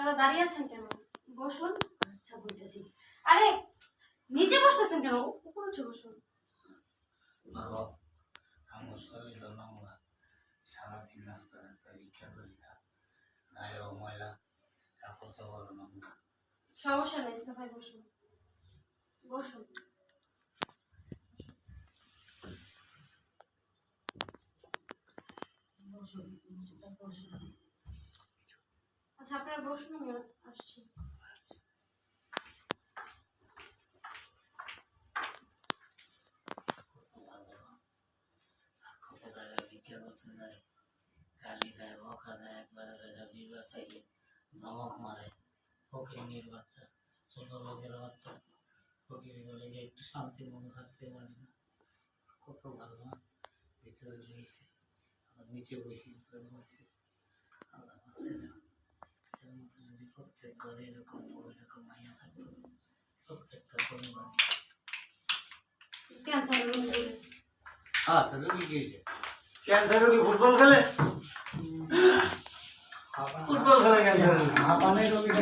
আপনারা দাঁড়িয়ে আছেন কেন? বসুন। আচ্ছা বলতেছি। আরে নিচে বসতেছেন কেন? উপরে উঠে বসুন। বাবা আমার শরীর তো নোংরা, সারাদিন রাস্তা রাস্তা ভিক্ষা করি না, গায়েও ময়লা, কাপড় চোপড় নোংরা। সমস্যা নেই, সোফায় বসুন। বসুন। আচ্ছা আপনারা বসুন, আমি আসছি। কত জায়গায় ভিক্ষা করতে যায়, গালি দেয়, বকা দেয়, একবারে জায়গা দুইবার চাইলে ধমক মারে। ফকির বাচ্চা, ছোট লোকের বাচ্চা, ফকির লেগে একটু শান্তি মনে থাকতে পারি না। কত ভালো না, ভিতরে রয়েছে, আবার নিচে বসে বসে। আল্লাহ বাঁচাই দাও। এর মধ্যে যদি প্রত্যেক ঘরে এরকম এরকম মাইয়া থাকতো, প্রত্যেকটা পরিবার। ক্যান্সার রোগী। রোগী কি হয়েছে? ক্যান্সার রোগী ফুটবল খেলে? ফুটবল খেলে ক্যান্সার রোগী।